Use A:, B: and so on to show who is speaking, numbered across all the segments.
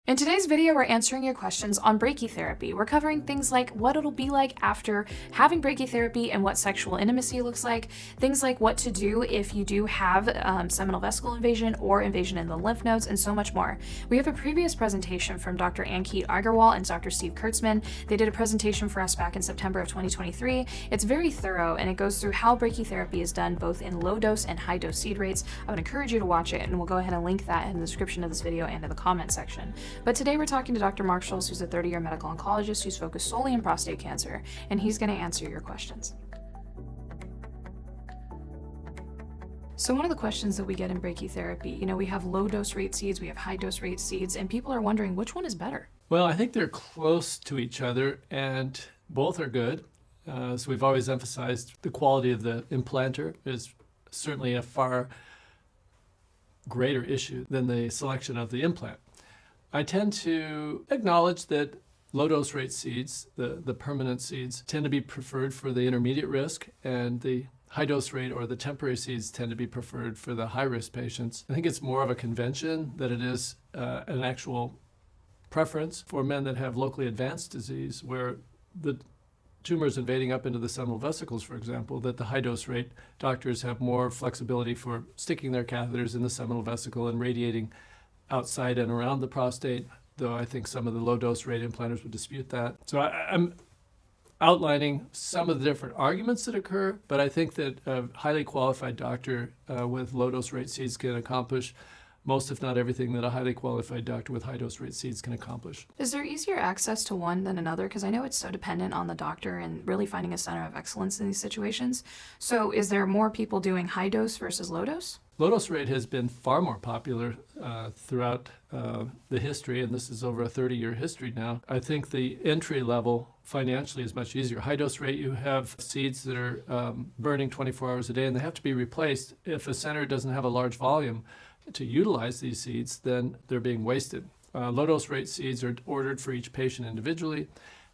A: In today's video, we're answering your questions on brachytherapy. We're covering things like what it'll be like after having brachytherapy and what sexual intimacy looks like, things like what to do if you do have seminal vesicle invasion or invasion in the lymph nodes, and so much more. We have a previous presentation from Dr. Ankit Agarwal and Dr. Steve Kurtzman. They did a presentation for us back in September of 2023. It's very thorough, and it goes through how brachytherapy is done both in low dose and high dose seed rates. I would encourage you to watch it, and we'll go ahead and link that in the description of this video and in the comment section. But today we're talking to Dr. Mark Schules, who's a 30-year medical oncologist who's focused solely on prostate cancer, and he's going to answer your questions. So one of the questions that we get in brachytherapy, we have low dose rate seeds, we have high dose rate seeds, and people are wondering which one is better.
B: Well, I think they're close to each other and both are good. So we've always emphasized the quality of the implanter is certainly a far greater issue than the selection of the implant. I tend to acknowledge that low-dose rate seeds, the permanent seeds, tend to be preferred for the intermediate risk, and the high-dose rate or the temporary seeds tend to be preferred for the high-risk patients. I think it's more of a convention than it is an actual preference for men that have locally advanced disease, where the tumor is invading up into the seminal vesicles, for example, that the high-dose rate doctors have more flexibility for sticking their catheters in the seminal vesicle and radiating outside and around the prostate, though I think some of the low-dose rate implanters would dispute that. So I'm outlining some of the different arguments that occur, but I think that a highly qualified doctor with low-dose rate seeds can accomplish most, if not everything, that a highly qualified doctor with high-dose rate seeds can accomplish.
A: Is there easier access to one than another? Because I know it's so dependent on the doctor and really finding a center of excellence in these situations. So is there more people doing high dose versus low dose?
B: Low-dose rate has been far more popular throughout the history, and this is over a 30-year history now. I think the entry level financially is much easier. High-dose rate, you have seeds that are burning 24 hours a day, and they have to be replaced. If a center doesn't have a large volume to utilize these seeds, then they're being wasted. Low-dose rate seeds are ordered for each patient individually,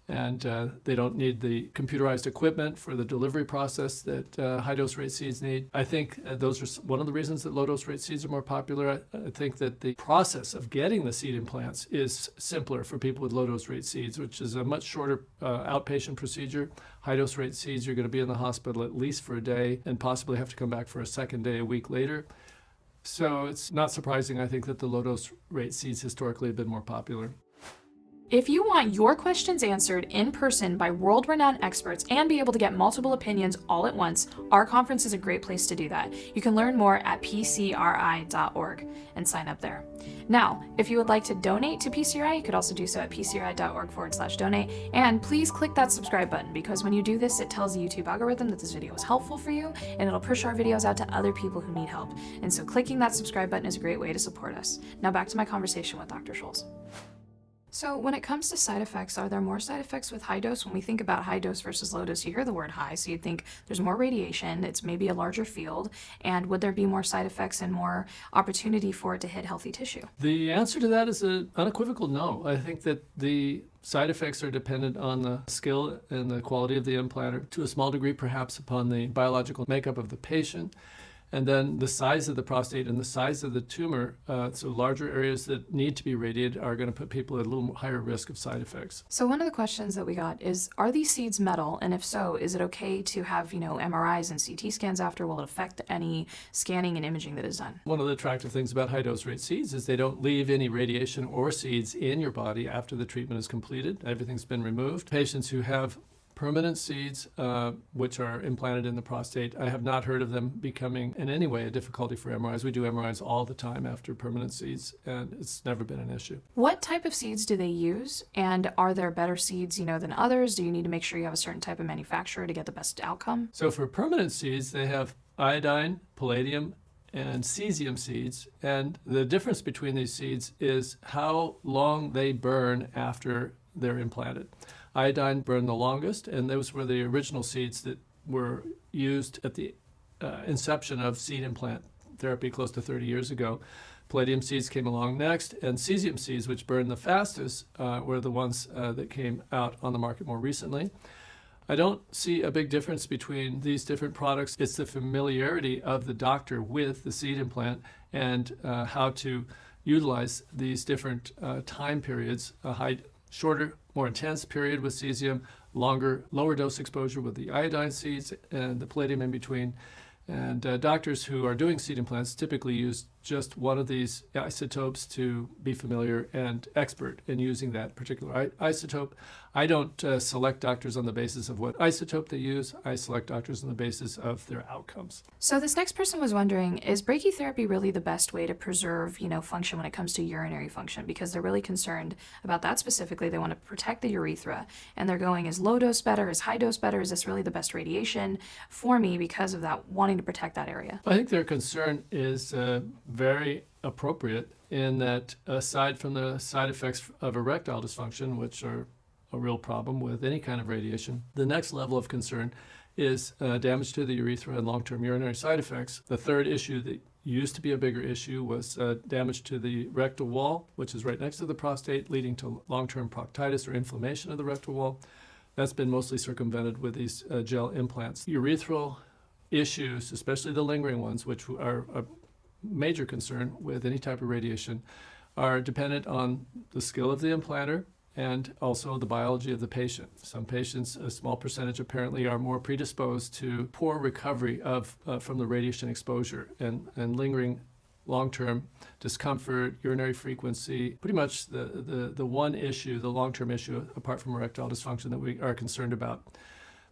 B: and they don't need the computerized equipment for the delivery process that high-dose rate seeds need. I think those are one of the reasons that low-dose rate seeds are more popular. I think that the process of getting the seed implants is simpler for people with low-dose rate seeds, which is a much shorter outpatient procedure. High-dose rate seeds, you're going to be in the hospital at least for a day and possibly have to come back for a second day a week later. So it's not surprising, I think, that the low-dose rate seeds historically have been more popular.
A: If you want your questions answered in person by world-renowned experts and be able to get multiple opinions all at once, our conference is a great place to do that. You can learn more at pcri.org and sign up there. Now, if you would like to donate to PCRI, you could also do so at pcri.org/donate. And please click that subscribe button, because when you do this, it tells the YouTube algorithm that this video is helpful for you, and it'll push our videos out to other people who need help. And so clicking that subscribe button is a great way to support us. Now back to my conversation with Dr. Schules. So when it comes to side effects, are there more side effects with high dose? When we think about high dose versus low dose, you hear the word high, so you'd think there's more radiation, it's maybe a larger field, and would there be more side effects and more opportunity for it to hit healthy tissue?
B: The answer to that is an unequivocal no. I think that the side effects are dependent on the skill and the quality of the implanter, to a small degree perhaps upon the biological makeup of the patient, and then the size of the prostate and the size of the tumor. So larger areas that need to be radiated are going to put people at a little higher risk of side effects.
A: So one of the questions that we got is, are these seeds metal? And if so, is it okay to have, MRIs and CT scans after? Will it affect any scanning and imaging that is done?
B: One of the attractive things about high-dose rate seeds is they don't leave any radiation or seeds in your body after the treatment is completed. Everything's been removed. Patients who have permanent seeds, which are implanted in the prostate, I have not heard of them becoming in any way a difficulty for MRIs. We do MRIs all the time after permanent seeds, and it's never been an issue.
A: What type of seeds do they use? And are there better seeds, than others? Do you need to make sure you have a certain type of manufacturer to get the best outcome?
B: So for permanent seeds, they have iodine, palladium, and cesium seeds. And the difference between these seeds is how long they burn after they're implanted. Iodine burned the longest, and those were the original seeds that were used at the inception of seed implant therapy close to 30 years ago. Palladium seeds came along next, and cesium seeds, which burned the fastest, were the ones that came out on the market more recently. I don't see a big difference between these different products. It's the familiarity of the doctor with the seed implant and how to utilize these different time periods, shorter, more intense period with cesium, lower dose exposure with the iodine seeds and the palladium in between. And doctors who are doing seed implants typically use just one of these isotopes to be familiar and expert in using that particular isotope. I don't select doctors on the basis of what isotope they use. I select doctors on the basis of their outcomes.
A: So this next person was wondering, is brachytherapy really the best way to preserve, function when it comes to urinary function? Because they're really concerned about that specifically. They want to protect the urethra, and they're going, is low dose better? Is high dose better? Is this really the best radiation for me because of that, wanting to protect that area?
B: I think their concern is very appropriate in that aside from the side effects of erectile dysfunction, which are a real problem with any kind of radiation, the next level of concern is damage to the urethra and long-term urinary side effects. The third issue that used to be a bigger issue was damage to the rectal wall, which is right next to the prostate, leading to long-term proctitis or inflammation of the rectal wall. That's been mostly circumvented with these gel implants. Urethral issues, especially the lingering ones, which are a major concern with any type of radiation, are dependent on the skill of the implanter and also the biology of the patient. Some patients, a small percentage apparently, are more predisposed to poor recovery from the radiation exposure and lingering long-term discomfort, urinary frequency, pretty much the one issue, the long-term issue, apart from erectile dysfunction, that we are concerned about.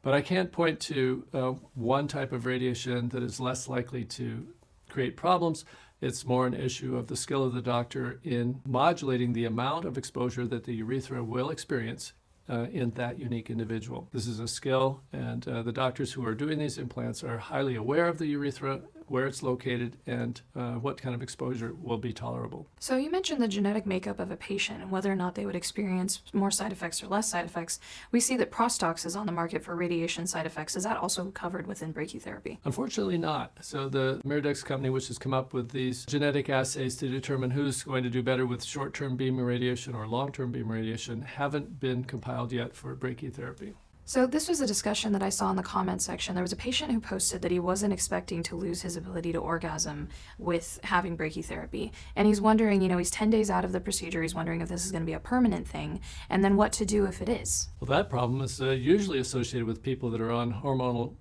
B: But I can't point to one type of radiation that is less likely to create problems. It's more an issue of the skill of the doctor in modulating the amount of exposure that the urethra will experience in that unique individual. This is a skill, and the doctors who are doing these implants are highly aware of the urethra, where it's located, and what kind of exposure will be tolerable.
A: So you mentioned the genetic makeup of a patient and whether or not they would experience more side effects or less side effects. We see that Prostox is on the market for radiation side effects. Is that also covered within brachytherapy?
B: Unfortunately not. So the Miradex company, which has come up with these genetic assays to determine who's going to do better with short-term beam irradiation or long-term beam irradiation, haven't been compiled yet for brachytherapy.
A: So this was a discussion that I saw in the comments section. There was a patient who posted that he wasn't expecting to lose his ability to orgasm with having brachytherapy. And he's wondering, he's 10 days out of the procedure. He's wondering if this is going to be a permanent thing, and then what to do if it is.
B: Well, that problem is usually associated with people that are on hormonal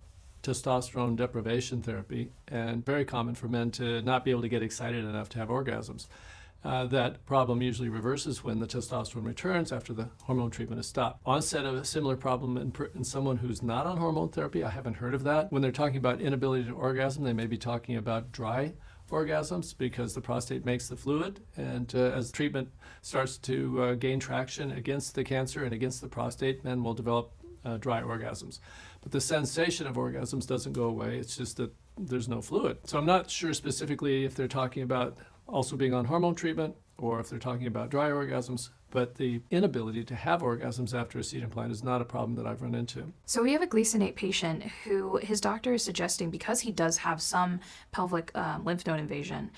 B: testosterone deprivation therapy, and very common for men to not be able to get excited enough to have orgasms. That problem usually reverses when the testosterone returns after the hormone treatment is stopped. Onset of a similar problem in someone who's not on hormone therapy, I haven't heard of that. When they're talking about inability to orgasm, they may be talking about dry orgasms because the prostate makes the fluid, and as treatment starts to gain traction against the cancer and against the prostate, men will develop dry orgasms. But the sensation of orgasms doesn't go away. It's just that there's no fluid. So I'm not sure specifically if they're talking about also being on hormone treatment or if they're talking about dry orgasms, but the inability to have orgasms after a seed implant is not a problem that I've run into.
A: So we have a gleasonate patient who his doctor is suggesting, because he does have some pelvic lymph node invasion,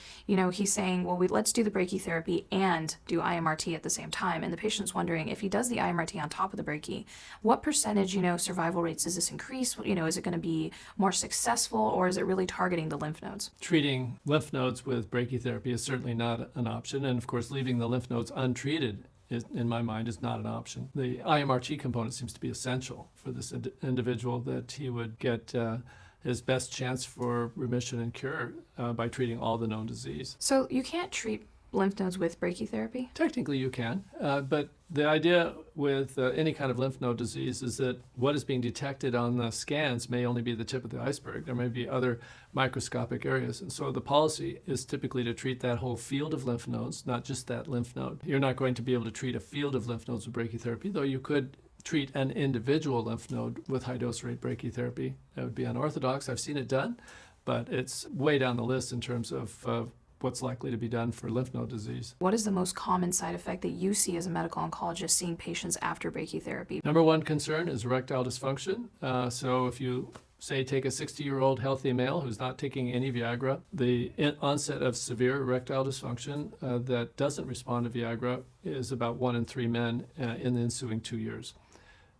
A: he's saying, well, let's do the brachytherapy and do IMRT at the same time. And the patient's wondering, if he does the IMRT on top of the brachy, what percentage, survival rates does this increase? Is it going to be more successful, or is it really targeting the lymph nodes?
B: Treating lymph nodes with brachytherapy is certainly not an option. And of course, leaving the lymph nodes untreated in my mind, is not an option. The IMRT component seems to be essential for this individual, that he would get his best chance for remission and cure by treating all the known disease.
A: So you can't treat lymph nodes with brachytherapy?
B: Technically you can, but the idea with any kind of lymph node disease is that what is being detected on the scans may only be the tip of the iceberg. There may be other microscopic areas, and so the policy is typically to treat that whole field of lymph nodes, not just that lymph node. You're not going to be able to treat a field of lymph nodes with brachytherapy, though you could treat an individual lymph node with high-dose rate brachytherapy. That would be unorthodox. I've seen it done, but it's way down the list in terms of what's likely to be done for lymph node disease.
A: What is the most common side effect that you see as a medical oncologist seeing patients after brachytherapy?
B: Number one concern is erectile dysfunction. So if you say take a 60-year-old healthy male who's not taking any Viagra, the onset of severe erectile dysfunction that doesn't respond to Viagra is about 1 in 3 men in the ensuing 2 years.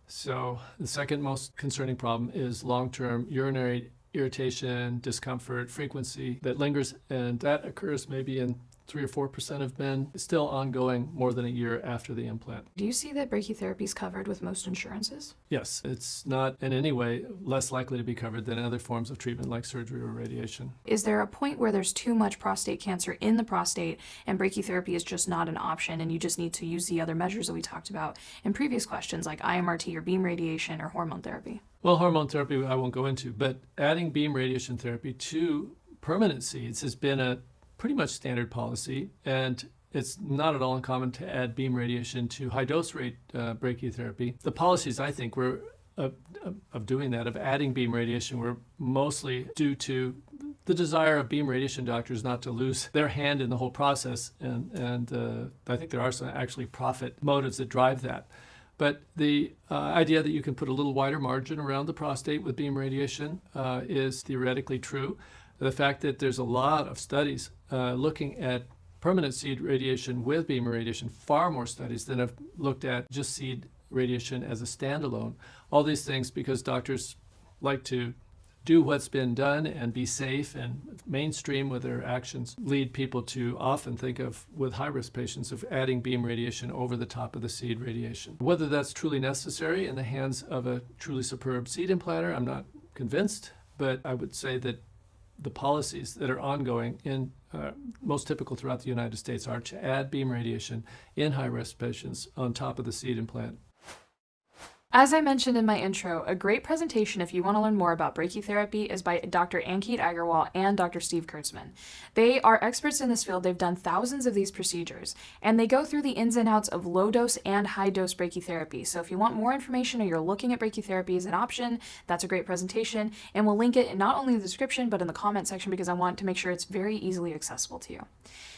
B: So the second most concerning problem is long-term urinary irritation, discomfort, frequency that lingers, and that occurs maybe in 3 or 4% of men, still ongoing more than a year after the implant.
A: Do you see that brachytherapy is covered with most insurances?
B: Yes, it's not in any way less likely to be covered than other forms of treatment like surgery or radiation.
A: Is there a point where there's too much prostate cancer in the prostate and brachytherapy is just not an option and you just need to use the other measures that we talked about in previous questions like IMRT or beam radiation or hormone therapy?
B: Well, hormone therapy I won't go into, but adding beam radiation therapy to permanent seeds has been a pretty much standard policy, and it's not at all uncommon to add beam radiation to high-dose rate brachytherapy. The policies, I think, were of doing that, of adding beam radiation, were mostly due to the desire of beam radiation doctors not to lose their hand in the whole process, and I think there are some actually profit motives that drive that. But the idea that you can put a little wider margin around the prostate with beam radiation is theoretically true. The fact that there's a lot of studies looking at permanent seed radiation with beam radiation, far more studies than have looked at just seed radiation as a standalone. All these things because doctors like to do what's been done and be safe and mainstream with their actions, lead people to often think of, with high-risk patients, of adding beam radiation over the top of the seed radiation. Whether that's truly necessary in the hands of a truly superb seed implanter, I'm not convinced, but I would say that the policies that are ongoing in most typical throughout the United States are to add beam radiation in high-risk patients on top of the seed implant.
A: As I mentioned in my intro, a great presentation if you want to learn more about brachytherapy is by Dr. Ankit Agarwal and Dr. Steve Kurtzman. They are experts in this field. They've done thousands of these procedures, and they go through the ins and outs of low-dose and high-dose brachytherapy. So if you want more information or you're looking at brachytherapy as an option, that's a great presentation, and we'll link it in not only the description but in the comment section because I want to make sure it's very easily accessible to you.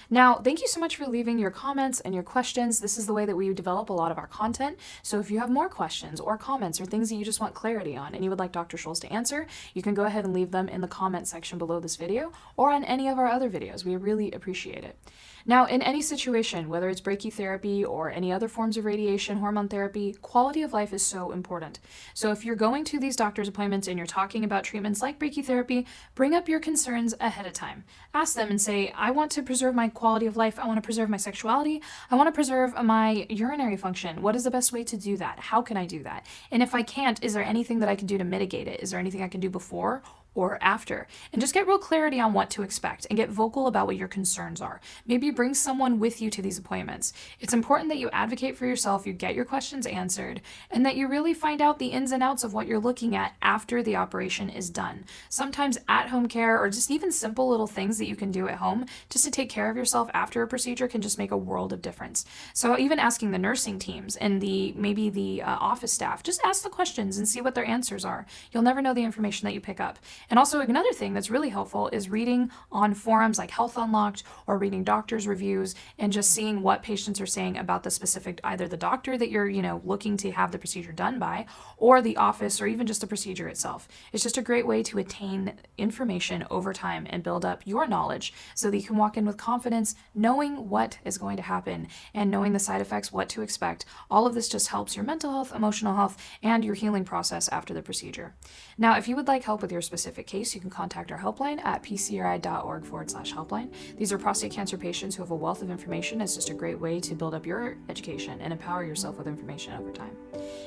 A: Now, thank you so much for leaving your comments and your questions. This is the way that we develop a lot of our content. So if you have more questions or comments or things that you just want clarity on and you would like Dr. Schules to answer, you can go ahead and leave them in the comment section below this video or on any of our other videos. We really appreciate it. Now, in any situation, whether it's brachytherapy or any other forms of radiation, hormone therapy, quality of life is so important. So if you're going to these doctor's appointments and you're talking about treatments like brachytherapy, bring up your concerns ahead of time. Ask them and say, I want to preserve my quality of life. I want to preserve my sexuality. I want to preserve my urinary function. What is the best way to do that? How can I do that? And if I can't, is there anything that I can do to mitigate it? Is there anything I can do before or after? And just get real clarity on what to expect and get vocal about what your concerns are. Maybe bring someone with you to these appointments. It's important that you advocate for yourself, you get your questions answered, and that you really find out the ins and outs of what you're looking at after the operation is done. Sometimes at-home care or just even simple little things that you can do at home just to take care of yourself after a procedure can just make a world of difference. So even asking the nursing teams and maybe the office staff, just ask the questions and see what their answers are. You'll never know the information that you pick up. And also another thing that's really helpful is reading on forums like Health Unlocked or reading doctors' reviews and just seeing what patients are saying about the specific, either the doctor that you're, looking to have the procedure done by or the office or even just the procedure itself. It's just a great way to attain information over time and build up your knowledge so that you can walk in with confidence, knowing what is going to happen and knowing the side effects, what to expect. All of this just helps your mental health, emotional health, and your healing process after the procedure. Now, if you would like help with your specific case, you can contact our helpline at pcri.org/helpline. These are prostate cancer patients who have a wealth of information. It's just a great way to build up your education and empower yourself with information over time.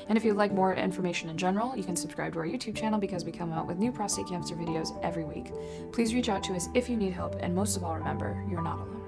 A: And if you'd like more information in general, you can subscribe to our YouTube channel because we come out with new prostate cancer videos every week. Please reach out to us if you need help, and most of all, remember, you're not alone.